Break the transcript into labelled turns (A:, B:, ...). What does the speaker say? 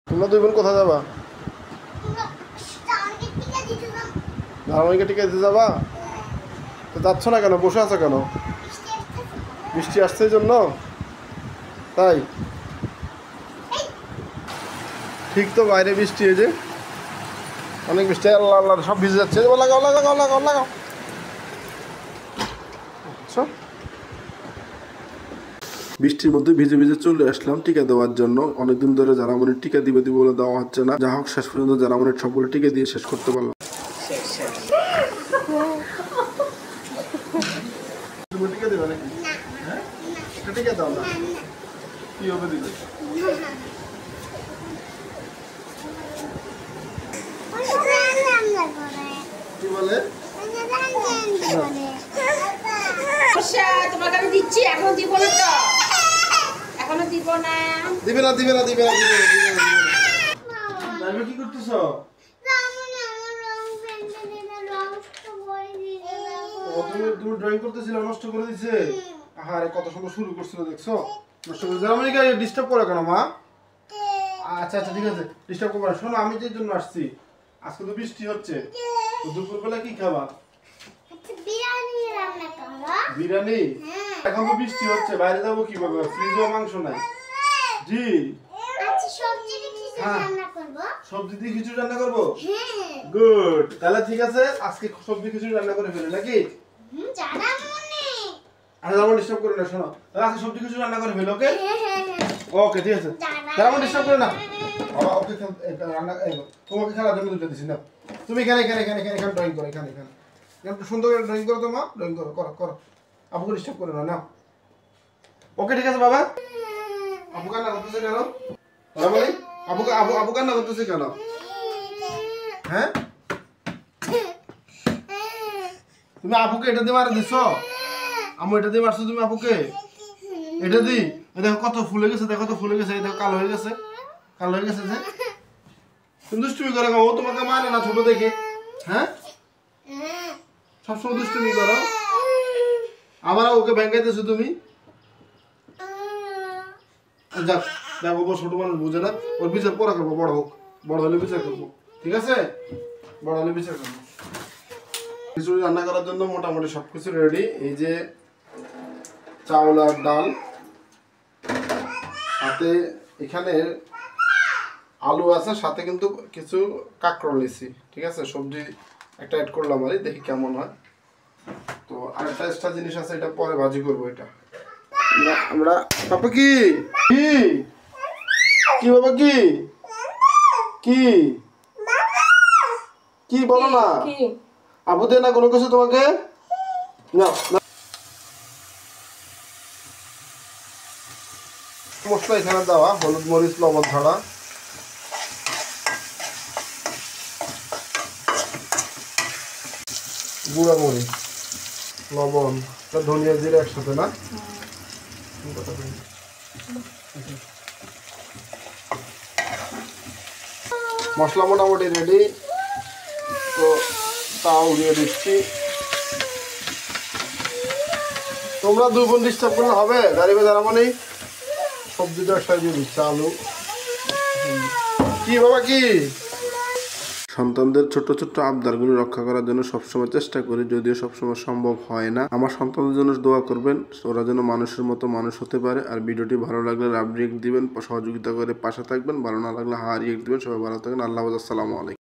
A: তোমরা দুই বোন কোথায় যাবা? ধারাবাহিকে টিকা দিতে যাবা? তো যাচ্ছ না কেন, বসে আছো কেন? বৃষ্টি আসছে এই জন্য? তাই ঠিক তো, বাইরে বৃষ্টি, এই যে অনেক বৃষ্টি। আল্লাহ আল্লাহ, সব ভিজে যাচ্ছে। লাগাও লাগাও লাগাও লাগাও। আচ্ছা, বৃষ্টির মধ্যে ভিজে ভিজে চলে আসলাম টিকা দেওয়ার জন্য। অনেকদিন ধরে জারামনির টিকা দিবে দিবে বলে দেওয়া হচ্ছে না। যা হোক, শেষ পর্যন্ত জারামনির সবগুলো টিকা দিয়ে শেষ করতে পারলাম। তুমি টিকা দিবে নাকি? হ্যাঁ, টিকা দাও না, কি হবে দিবে? কি বলে?
B: তোমাকে আমি দিচ্ছি, এখনো দিব না তো, এখনো দিব না।
A: দিবে না দিবে না দিবে না দিবে না দিবে না। কি করতেছো? তুমি ড্রয়িং করতেছিলে, নষ্ট করে দিছে। আরে কত সুন্দর শুরু করছিল, দেখছো? নষ্ট করে জার্মানিকে ডিস্টার্ব করে কেন মা? আচ্ছা আচ্ছা, ঠিক আছে, ডিস্টার্ব করবে না। শোনো, আমি যে জন্য আসছি, আজকে তো বৃষ্টি হচ্ছে, তো দুপুরবেলা কি খাবা? বিরিয়ানি? এখন তো বৃষ্টি হচ্ছে, বাইরে যাবো কিভাবে? ফ্রিজেও মাংস নাই। জি, সবজি দিয়ে খিচুড়ি রান্না করবো। গুড, তাহলে ঠিক আছে, আজকে সবজি খিচুড়ি রান্না করে ফেলি নাকি? আরে আমার ডিস্টার্ব করে না, শোনো, তাহলে আজকে সবজি খিচুড়ি রান্না করে ফেলি। ওকে ওকে, ঠিক আছে, তাহলে আমার ডিস্টার্ব করে না। ওকে, রান্না তোমাকে খেলার জন্য দুটো দিছি না। তুমি এখানে এখানে এখানে এখানে এখানে ড্রয়িং করো, এখানে এখানে একটু সুন্দর করে ড্রয়িং করো তো মা, ড্রয়িং করো, করো করো। আপুকে ডিস্টার্ব করে না। ওকে, ঠিক আছে বাবা। আপু কান্না করতেছে কেন? মানে আপুকে আপু কান্না করতেছে কেন? হ্যাঁ, তুমি আপুকে এটা দিয়ে মারা দিছো? আমু এটা দিয়ে মারছো তুমি আপুকে? এটা দি, দেখো কত ফুলে গেছে, দেখো তো ফুলে গেছে, এই দেখো কালো হয়ে গেছে, কালো হয়ে গেছে যে। তুমি দুষ্টুমি করে, ও তোমাকে মারে না ছোট দেখে? হ্যাঁ, সবসময় দুষ্টুমি করো, আবার ওকে ভেঙ্গাইতেছো তুমি। যাক, দেখো ও ছোট মানুষ বুঝে না, ওর বিচার পরে করবো, বড় হোক, বড় হলে বিচার করবো, ঠিক আছে? বড় হলে বিচার করবো। খিচুড়ি রান্না করার জন্য মোটামুটি সবকিছু রেডি। এই যে চাউল আর ডাল, সাথে এখানে আলু আছে, সাথে কিন্তু কিছু কাঁকরোল নিছি, ঠিক আছে? সবজি একটা অ্যাড করলাম, আর দেখি কেমন হয়। তো আরেকটা এক্সট্রা জিনিস আছে, এটা পরে ভাজি করবো। এটা আমরা পাপা কি কি কি বাবা, কি কি কি বলো না, আপু দে না কোনো কিছু তোমাকে, না মশলা এখানে দেওয়া, হলুদ মরিচ লবণ ছাড়া, গুঁড়া মরিচ লবণ, ধনিয়া জিরা একসাথে না। মশলা মোটামুটি রেডি, তো তাও দিয়ে দিচ্ছি। তোমরা দুই বোন ডিস্টার্ব করলে হবে? দাঁড়িয়ে দাঁড়াবো নেই, সবজিটা একসাথে দিয়ে দিচ্ছি, আলু। কি বাবা কি? সন্তানদের ছোট ছোট আবদারগুলো রক্ষা করার জন্য সবসময় চেষ্টা করি, যদিও সবসময় সম্ভব হয় না। আমার সন্তানদের জন্য দোয়া করবেন, ওরা যেন মানুষের মতো মানুষ হতে পারে। আর ভিডিওটি ভালো লাগলে লাভ রিয়েক্ট দিবেন, সহযোগিতা করে পাশে থাকবেন। ভালো না লাগলে হা রিয়েক্ট দিবেন। সবাই ভালো থাকবেন। আল্লাহ হাফেজ, আসসালামু আলাইকুম।